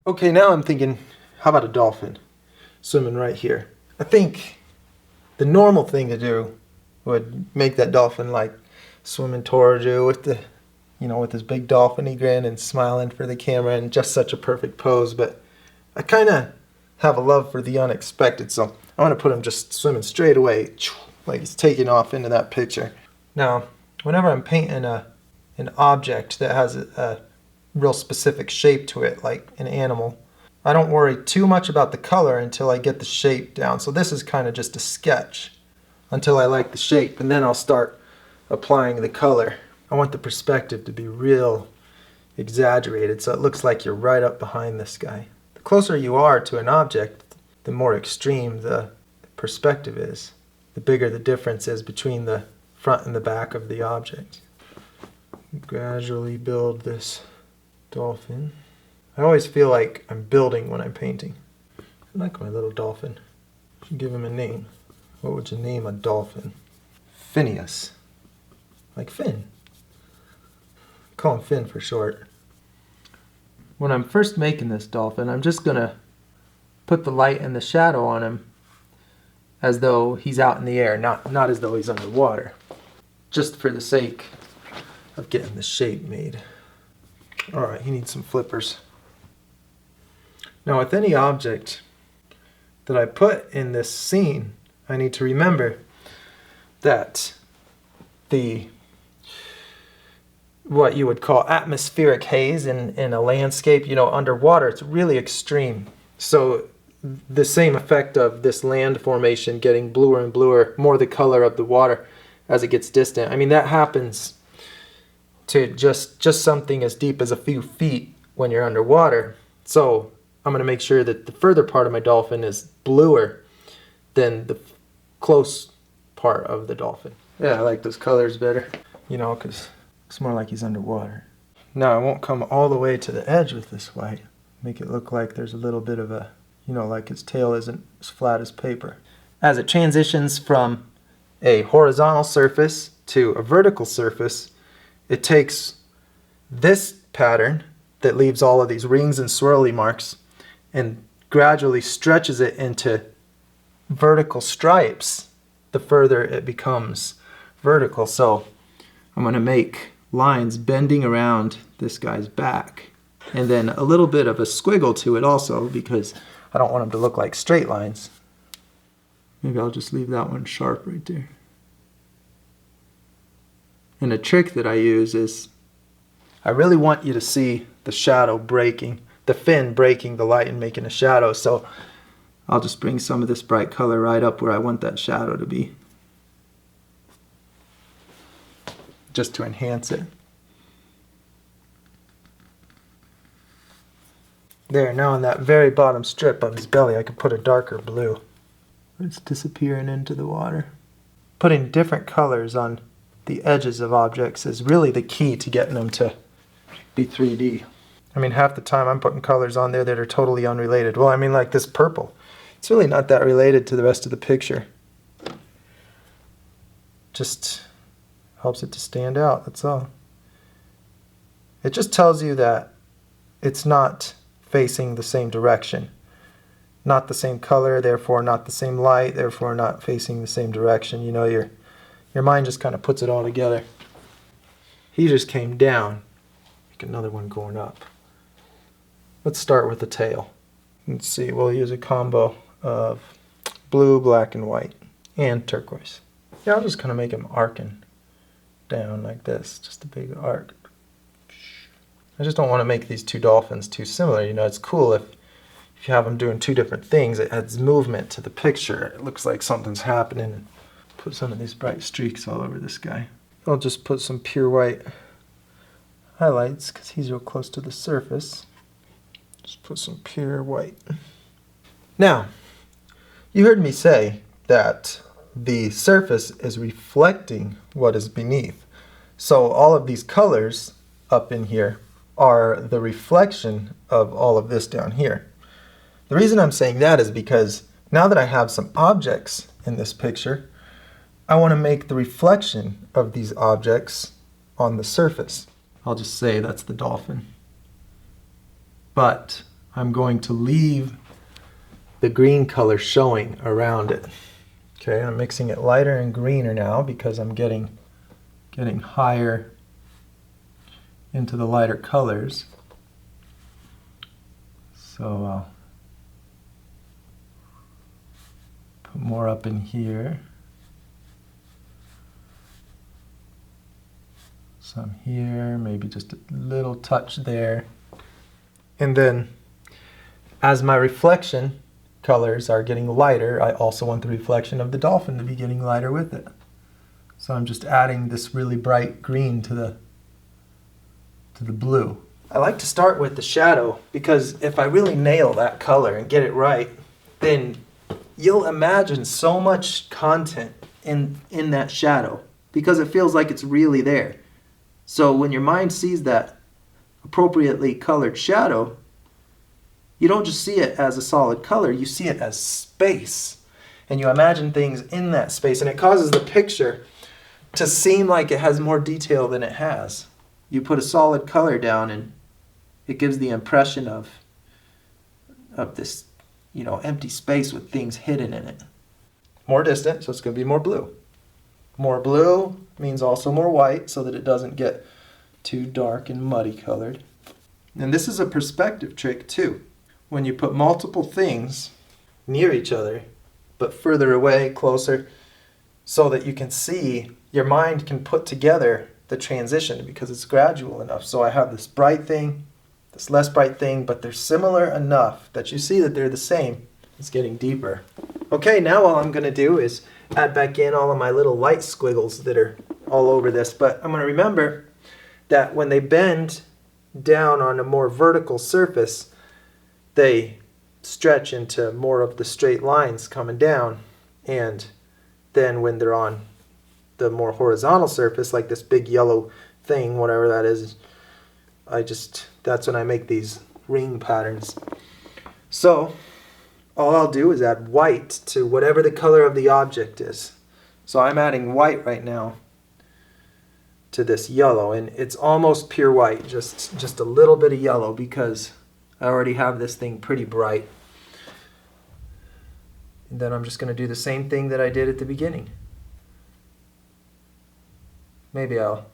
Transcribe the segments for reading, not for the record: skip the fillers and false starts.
Okay, now I'm thinking, how about a dolphin swimming right here? I think the normal thing to do would make that dolphin like swimming towards you with the, with his big dolphin-y grin and smiling for the camera and just such a perfect pose. But I kind of have a love for the unexpected, so I want to put him just swimming straight away, like he's taking off into that picture. Now, whenever I'm painting an object that has a real specific shape to it, like an animal, I don't worry too much about the color until I get the shape down. So this is kind of just a sketch until I like the shape, and then I'll start applying the color. I want the perspective to be real exaggerated so it looks like you're right up behind this guy. The closer you are to an object, the more extreme the perspective is, the bigger the difference is between the front and the back of the object. Gradually build this dolphin. I always feel like I'm building when I'm painting. I like my little dolphin. Should give him a name. What would you name a dolphin? Phineas. Like Finn. Call him Finn for short. When I'm first making this dolphin, I'm just gonna put the light and the shadow on him as though he's out in the air, not as though he's underwater. Just for the sake of getting the shape made. Alright, he needs some flippers. Now with any object that I put in this scene, I need to remember that what you would call atmospheric haze in a landscape, underwater, it's really extreme. So the same effect of this land formation getting bluer and bluer, more the color of the water as it gets distant. I mean, that happens to just something as deep as a few feet when you're underwater. So I'm going to make sure that the further part of my dolphin is bluer than the close part of the dolphin. Yeah, I like those colors better, because it's more like he's underwater. Now I won't come all the way to the edge with this white. Make it look like there's a little bit of a, like his tail isn't as flat as paper. As it transitions from a horizontal surface to a vertical surface, it takes this pattern that leaves all of these rings and swirly marks and gradually stretches it into vertical stripes the further it becomes vertical. So I'm going to make lines bending around this guy's back, and then a little bit of a squiggle to it also, because I don't want them to look like straight lines. Maybe I'll just leave that one sharp right there. And a trick that I use is I really want you to see the shadow breaking, the fin breaking the light and making a shadow. So I'll just bring some of this bright color right up where I want that shadow to be, just to enhance it. There, now on that very bottom strip of his belly, I could put a darker blue. It's disappearing into the water. Putting different colors on the edges of objects is really the key to getting them to be 3D. I mean, half the time I'm putting colors on there that are totally unrelated. Well, I mean, like this purple. It's really not that related to the rest of the picture. Just helps it to stand out, that's all. It just tells you that it's not facing the same direction. Not the same color, therefore not the same light, therefore not facing the same direction. Your mind just kind of puts it all together. He just came down. Make another one going up. Let's start with the tail. Let's see, we'll use a combo of blue, black, and white, and turquoise. Yeah, I'll just kind of make him arcing down like this, just a big arc. I just don't want to make these two dolphins too similar. It's cool if you have them doing two different things. It adds movement to the picture. It looks like something's happening. And put some of these bright streaks all over this guy. I'll just put some pure white highlights because he's real close to the surface. Just put some pure white. Now, you heard me say that the surface is reflecting what is beneath. So all of these colors up in here are the reflection of all of this down here. The reason I'm saying that is because now that I have some objects in this picture, I want to make the reflection of these objects on the surface. I'll just say that's the dolphin. But I'm going to leave the green color showing around it. Okay, I'm mixing it lighter and greener now because I'm getting higher into the lighter colors. So I'll put more up in here. Some here, maybe just a little touch there. And then as my reflection colors are getting lighter, I also want the reflection of the dolphin to be getting lighter with it. So I'm just adding this really bright green to the blue. I like to start with the shadow because if I really nail that color and get it right, then you'll imagine so much content in that shadow because it feels like it's really there. So when your mind sees that appropriately colored shadow, you don't just see it as a solid color, you see it as space. And you imagine things in that space, and it causes the picture to seem like it has more detail than it has. You put a solid color down and it gives the impression of this, empty space with things hidden in it. More distant, so it's going to be more blue. More blue means also more white so that it doesn't get too dark and muddy colored. And this is a perspective trick too. When you put multiple things near each other, but further away, closer, so that you can see, your mind can put together the transition because it's gradual enough. So I have this bright thing, this less bright thing, but they're similar enough that you see that they're the same. It's getting deeper. Okay, now all I'm going to do is add back in all of my little light squiggles that are all over this. But I'm going to remember that when they bend down on a more vertical surface, they stretch into more of the straight lines coming down. And then when they're on the more horizontal surface, like this big yellow thing, whatever that is, that's when I make these ring patterns. So all I'll do is add white to whatever the color of the object is. So I'm adding white right now to this yellow, and it's almost pure white, just a little bit of yellow because I already have this thing pretty bright. And then I'm just going to do the same thing that I did at the beginning. Maybe I'll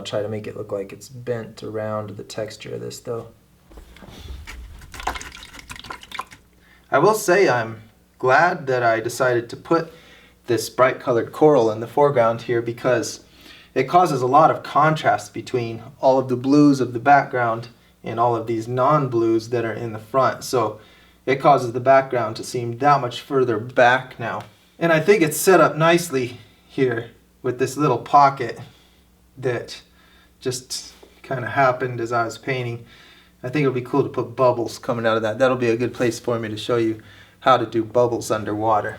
try to make it look like it's bent around the texture of this though. I will say I'm glad that I decided to put this bright colored coral in the foreground here because it causes a lot of contrast between all of the blues of the background and all of these non-blues that are in the front. So it causes the background to seem that much further back now. And I think it's set up nicely here with this little pocket that just kind of happened as I was painting. I think it would be cool to put bubbles coming out of that. That'll be a good place for me to show you how to do bubbles underwater.